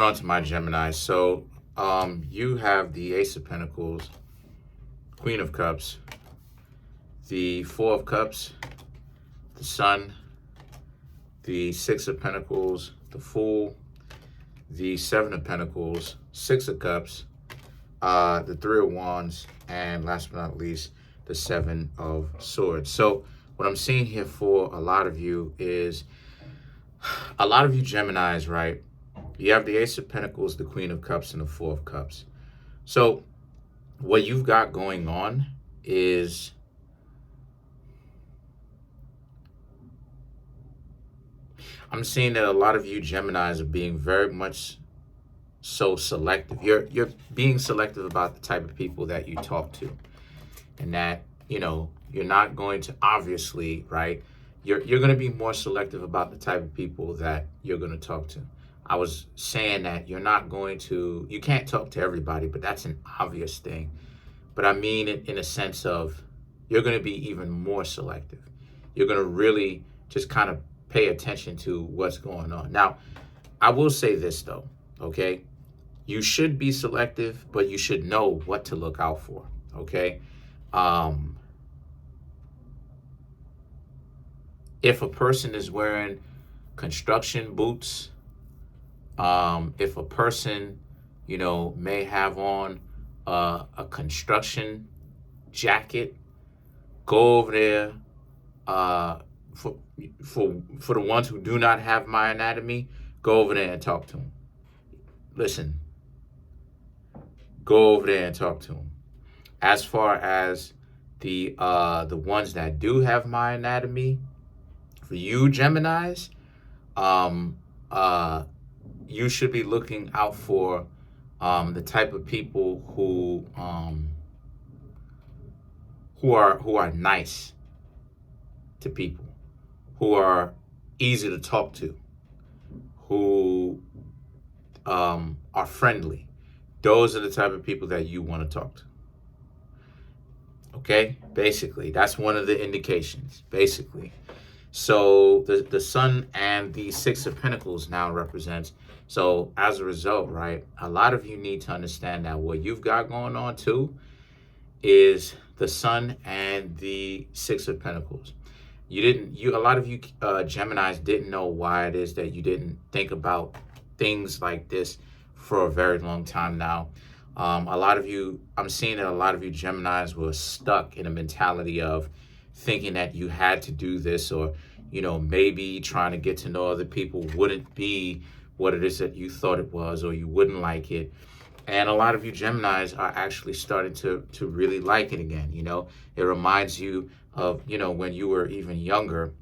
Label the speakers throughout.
Speaker 1: On to my Gemini. So you have the Ace of Pentacles, Queen of Cups, the Four of Cups, the Sun, the Six of Pentacles, the Fool, the Seven of Pentacles, Six of Cups, the Three of Wands, and last but not least, the Seven of Swords. So what I'm seeing here for a lot of you is, a lot of you Geminis, right? You have the Ace of Pentacles, the Queen of Cups, and the Four of Cups. So what you've got going on is I'm seeing that a lot of you Geminis are being very much so selective. You're being selective about the type of people that you talk to. And that, you're not going to, obviously, right? You're going to be more selective about the type of people that you're going to talk to. I was saying that you can't talk to everybody, but that's an obvious thing. But I mean it in a sense of you're going to be even more selective. You're going to really just kind of pay attention to what's going on. Now, I will say this though, okay? You should be selective, but you should know what to look out for, okay? If a person is wearing construction boots, if a person, may have on a construction jacket, go over there. For the ones who do not have my anatomy, go over there and talk to them. Listen, go over there and talk to them. As far as the ones that do have my anatomy, for you Geminis, you should be looking out for the type of people who are nice to people, who are easy to talk to, who are friendly. Those are the type of people that you want to talk to. Okay, basically, that's one of the indications, basically. So the Sun and the Six of Pentacles now represents. So as a result, right, a lot of you need to understand that what you've got going on too is the Sun and the Six of Pentacles. A lot of you Geminis didn't know why it is that you didn't think about things like this for a very long time now. I'm seeing that a lot of you Geminis were stuck in a mentality of thinking that you had to do this, or, maybe trying to get to know other people wouldn't be what it is that you thought it was, or you wouldn't like it. And a lot of you Geminis are actually starting to really like it again. It reminds you of, when you were even younger,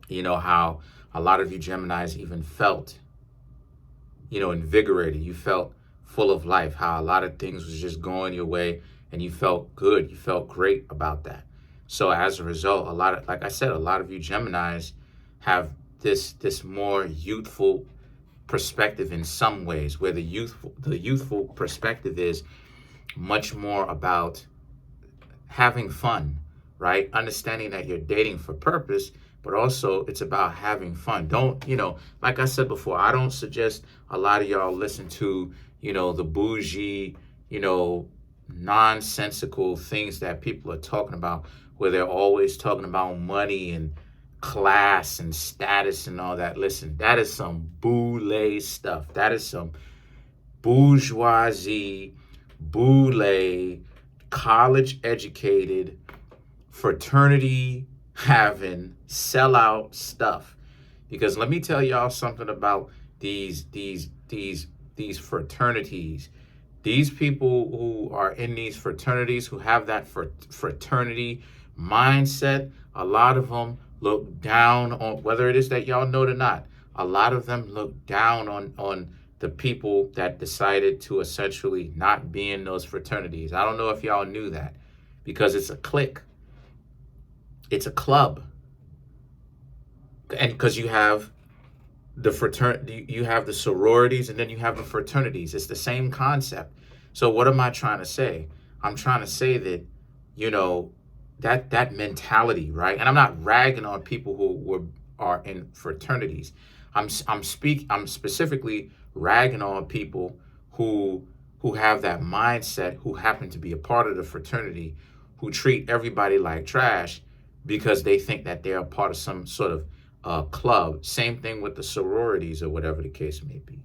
Speaker 1: how a lot of you Geminis even felt, invigorated. You felt full of life, how a lot of things was just going your way and you felt good. You felt great about that. So as a result, like I said, a lot of you Geminis have this more youthful perspective in some ways, where the youthful perspective is much more about having fun, right? Understanding that you're dating for purpose, but also it's about having fun. Don't, like I said before, I don't suggest a lot of y'all listen to, the bougie, nonsensical things that people are talking about, where they're always talking about money and class and status and all that. Listen, that is some boule stuff. That is some bourgeoisie, boule, college educated, fraternity having sellout stuff. Because let me tell y'all something about these fraternities. These people who are in these fraternities, who have that fraternity mindset, a lot of them look down on, whether it is that y'all know it or not, a lot of them look down on the people that decided to essentially not be in those fraternities. I don't know if y'all knew that, because it's a clique. It's a club. And because you have the fraternity, you have the sororities, and then you have the fraternities. It's the same concept. So what am I trying to say? I'm trying to say that, that mentality, right? And I'm not ragging on people who are in fraternities. I'm specifically ragging on people who have that mindset, who happen to be a part of the fraternity, who treat everybody like trash because they think that they're a part of some sort of club. Same thing with the sororities or whatever the case may be.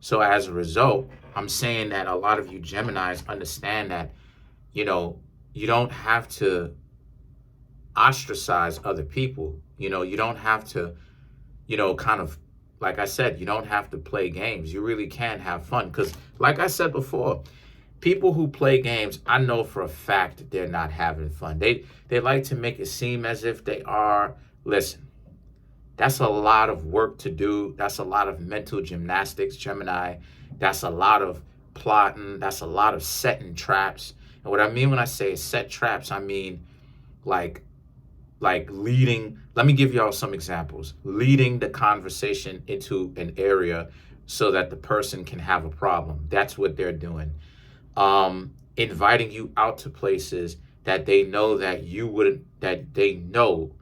Speaker 1: So as a result, I'm saying that a lot of you Geminis understand that, you know, you don't have to ostracize other people. You know, you don't have to, you know, kind of, like I said, you don't have to play games. You really can have fun. Because like I said before, people who play games, I know for a fact that they're not having fun. They like to make it seem as if they are. Listen, that's a lot of work to do. That's a lot of mental gymnastics, Gemini. That's a lot of plotting. That's a lot of setting traps. And what I mean when I say set traps, I mean like leading. Let me give y'all some examples. Leading the conversation into an area so that the person can have a problem. That's what they're doing. Inviting you out to places that they know that you wouldn't, that they know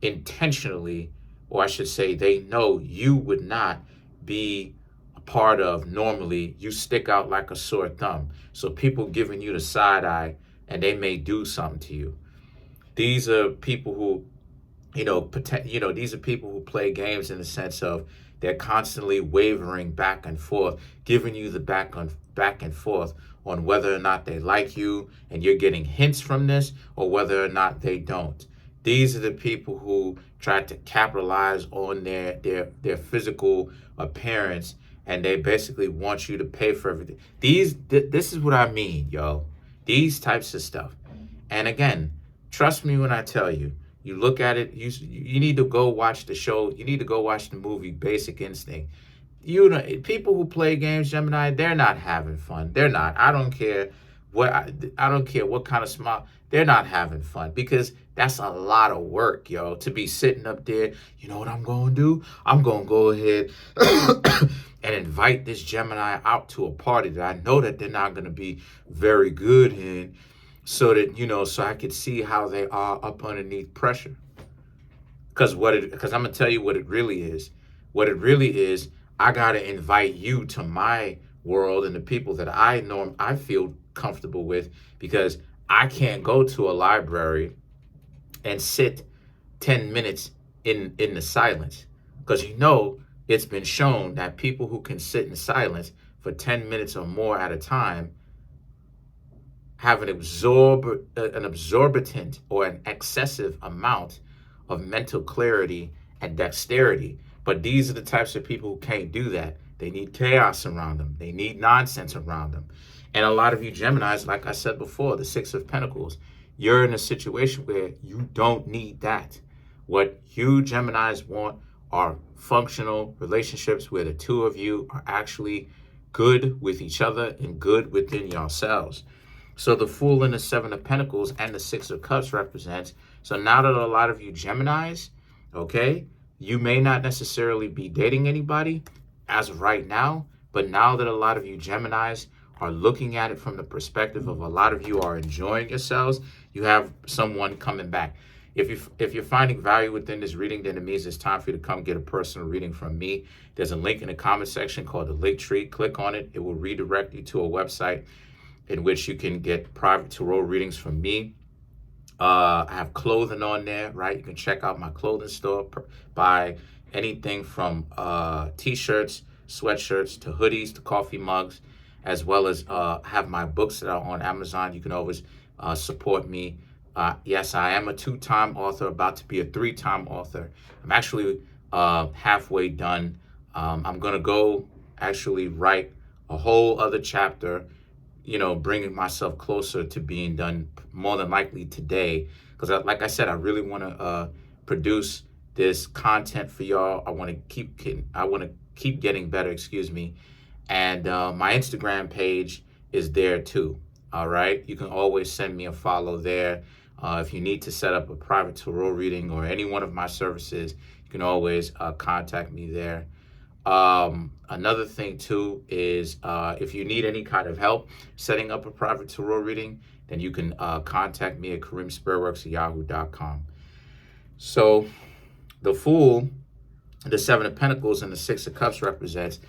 Speaker 1: intentionally, or I should say they know you would not be a part of normally. You stick out like a sore thumb. So people giving you the side eye and they may do something to you. These are people who, these are people who play games in the sense of they're constantly wavering back and forth, giving you the back and forth on whether or not they like you, and you're getting hints from this, or whether or not they don't. These are the people who try to capitalize on their physical appearance, and they basically want you to pay for everything. This is what I mean, yo. These types of stuff. And again, trust me when I tell you, you look at it, you need to go watch the show. You need to go watch the movie Basic Instinct. You know, people who play games, Gemini, they're not having fun. They're not. I don't care I don't care what kind of smile. They're not having fun because that's a lot of work, yo, to be sitting up there. You know what I'm going to do? I'm going to go ahead and invite this Gemini out to a party that I know that they're not going to be very good in, so that, so I could see how they are up underneath pressure. Because I'm going to tell you what it really is. What it really is, I got to invite you to my world and the people that I feel comfortable with, because I can't go to a library and sit 10 minutes in the silence. Because it's been shown that people who can sit in silence for 10 minutes or more at a time have an absorbent or an excessive amount of mental clarity and dexterity. But these are the types of people who can't do that. They need chaos around them. They need nonsense around them. And a lot of you Geminis, like I said before, the Six of Pentacles, you're in a situation where you don't need that. What you Geminis want are functional relationships where the two of you are actually good with each other and good within yourselves. So the Fool and the Seven of Pentacles and the Six of Cups represents. So now that a lot of you Geminis, okay, you may not necessarily be dating anybody as of right now, but now that a lot of you Geminis are looking at it from the perspective of a lot of you are enjoying yourselves, you have someone coming back. If you're finding value within this reading, then it means it's time for you to come get a personal reading from me. There's a link in the comment section called the link tree. Click on it. It will redirect you to a website in which you can get private tarot readings from me. I have clothing on there, right? You can check out my clothing store, buy anything from t-shirts, sweatshirts, to hoodies, to coffee mugs, as well as have my books that are on Amazon. You can always support me. Yes, I am a 2-time author, about to be a 3-time author. I'm actually halfway done. I'm going to go actually write a whole other chapter, bringing myself closer to being done, more than likely today. Because like I said, I really want to produce this content for y'all. I want to keep getting better, and my Instagram page is there too. All right, you can always send me a follow there. If you need to set up a private tarot reading or any one of my services, you can always contact me there. Another thing too is if you need any kind of help setting up a private tarot reading, then you can contact me at Kareemspiritworks at yahoo.com. So the Fool, the Seven of Pentacles, and the Six of Cups represents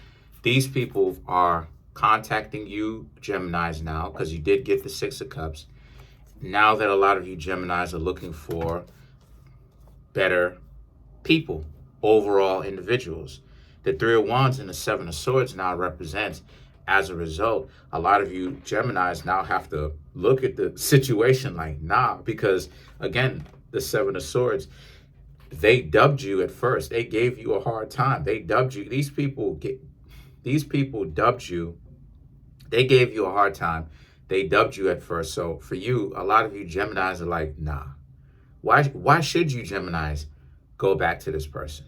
Speaker 1: these people are contacting you, Geminis, now, because you did get the Six of Cups. Now that a lot of you Geminis are looking for better people, overall individuals. The Three of Wands and the Seven of Swords now represents, as a result, a lot of you Geminis now have to look at the situation like, nah, because again, the Seven of Swords, they dubbed you at first. They gave you a hard time. They dubbed you. These people dubbed you. They gave you a hard time. They dubbed you at first. So for you, a lot of you Geminis are like, nah. Why should you Geminis go back to this person?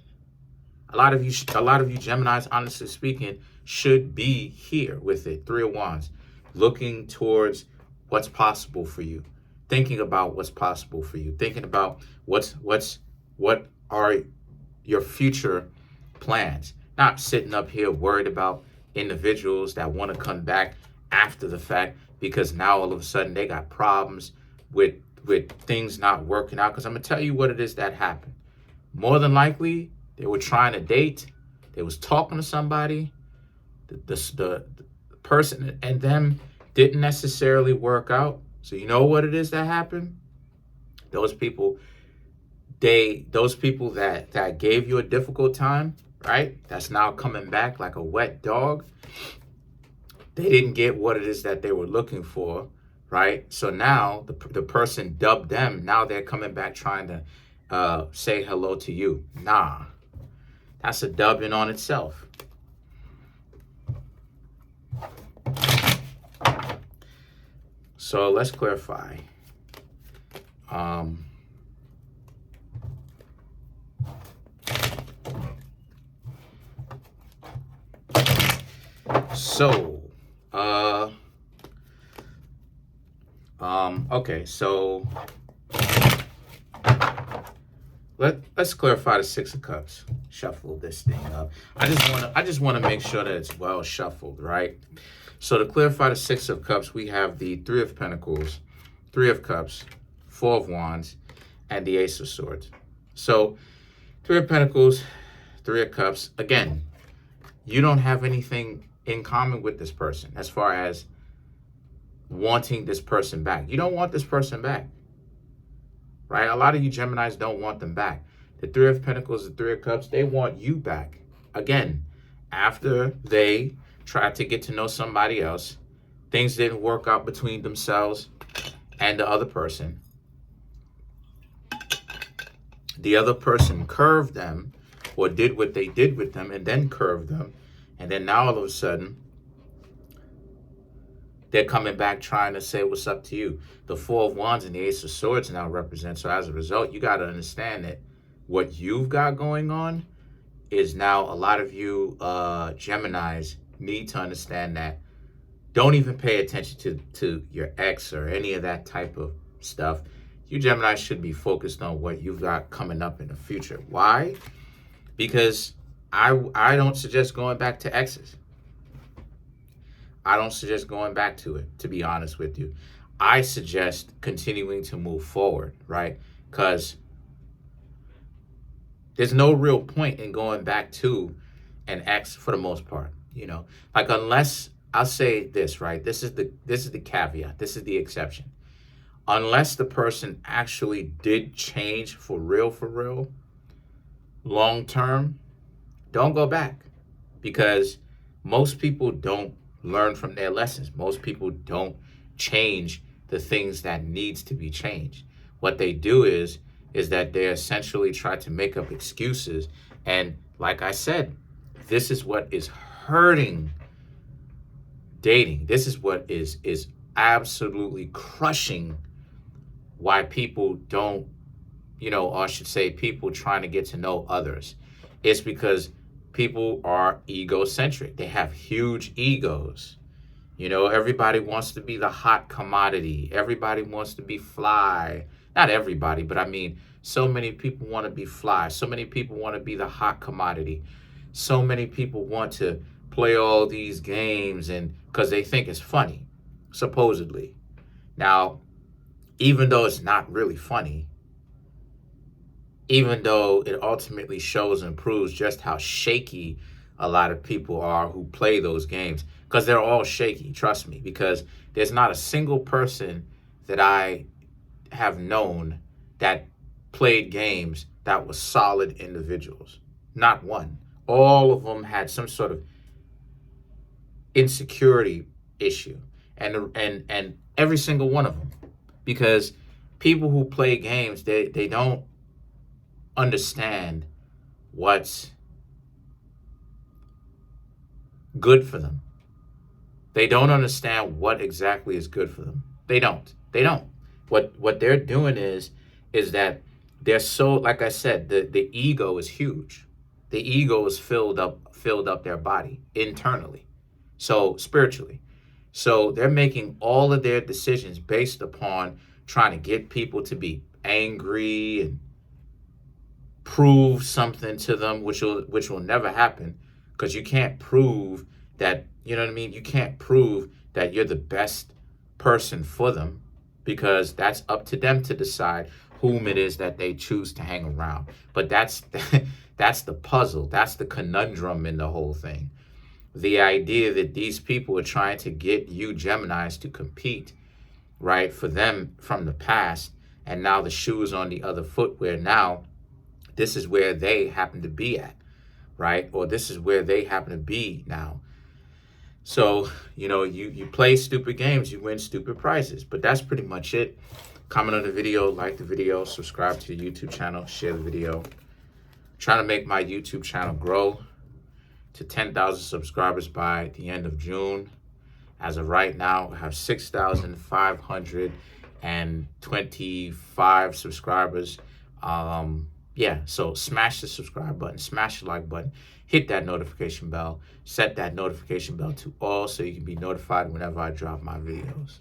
Speaker 1: A lot of you Geminis, honestly speaking, should be here with it. Three of Wands, looking towards what's possible for you, thinking about what's possible for you, thinking about what are your future plans. Not sitting up here worried about individuals that want to come back after the fact because now all of a sudden they got problems with things not working out. Because I'm gonna tell you what it is that happened. More than likely, they were trying to date. They was talking to somebody. The person and them didn't necessarily work out. So you know what it is that happened? Those people that gave you a difficult time, right? That's now coming back like a wet dog. They didn't get what it is that they were looking for, right? So now the person dubbed them. Now they're coming back trying to say hello to you. Nah, that's a dub in on itself. So let's clarify. Okay, so let's clarify the Six of Cups. Shuffle this thing up. I just want to make sure that it's well shuffled, right? So to clarify the Six of Cups, we have the Three of Pentacles, Three of Cups, Four of Wands, and the Ace of Swords. So Three of Pentacles, Three of Cups. Again, you don't have anything in common with this person as far as wanting this person back. You don't want this person back, right? A lot of you Geminis don't want them back. The Three of Pentacles, the Three of Cups, they want you back. Again, after they tried to get to know somebody else, things didn't work out between themselves and the other person. The other person curved them or did what they did with them and then curved them. And then now all of a sudden, they're coming back trying to say what's up to you. The Four of Wands and the Ace of Swords now represent. So as a result, you got to understand that what you've got going on is now a lot of you Geminis need to understand that. Don't even pay attention to your ex or any of that type of stuff. You Geminis should be focused on what you've got coming up in the future. Why? Because I don't suggest going back to exes. I don't suggest going back to it, to be honest with you. I suggest continuing to move forward, right? Because there's no real point in going back to an ex for the most part, you know? Like unless, I'll say this, right? This is the caveat. This is the exception. Unless the person actually did change for real, long term, don't go back. Because most people don't learn from their lessons. Most people don't change the things that needs to be changed. What they do is that they essentially try to make up excuses. And like I said, this is what is hurting dating. This is what is absolutely crushing why people don't, or I should say people trying to get to know others. It's because people are egocentric. They have huge egos. Everybody wants to be the hot commodity. Everybody wants to be fly. Not everybody, but I mean, so many people want to be fly. So many people want to be the hot commodity. So many people want to play all these games and because they think it's funny, supposedly. Now, even though it's not really funny, even though it ultimately shows and proves just how shaky a lot of people are who play those games, because they're all shaky, trust me, because there's not a single person that I have known that played games that was solid individuals. Not one. All of them had some sort of insecurity issue, and every single one of them, because people who play games, they don't understand what's good for them. They don't understand what exactly is good for them. They don't. What they're doing is that they're so, like I said, the ego is huge. The ego is filled up their body internally. So spiritually. So they're making all of their decisions based upon trying to get people to be angry and prove something to them, which will never happen, because you can't prove that, you know what I mean? You can't prove that you're the best person for them, because that's up to them to decide whom it is that they choose to hang around. But that's that's the puzzle. That's the conundrum in the whole thing. The idea that these people are trying to get you Geminis to compete, right, for them from the past, and now the shoe is on the other foot, where now this is where they happen to be at, right? Or this is where they happen to be now. So, you play stupid games, you win stupid prizes. But that's pretty much it. Comment on the video, like the video, subscribe to the YouTube channel, share the video. Trying to make my YouTube channel grow to 10,000 subscribers by the end of June. As of right now, I have 6,525 subscribers. Yeah, so smash the subscribe button, smash the like button, hit that notification bell, set that notification bell to all so you can be notified whenever I drop my videos.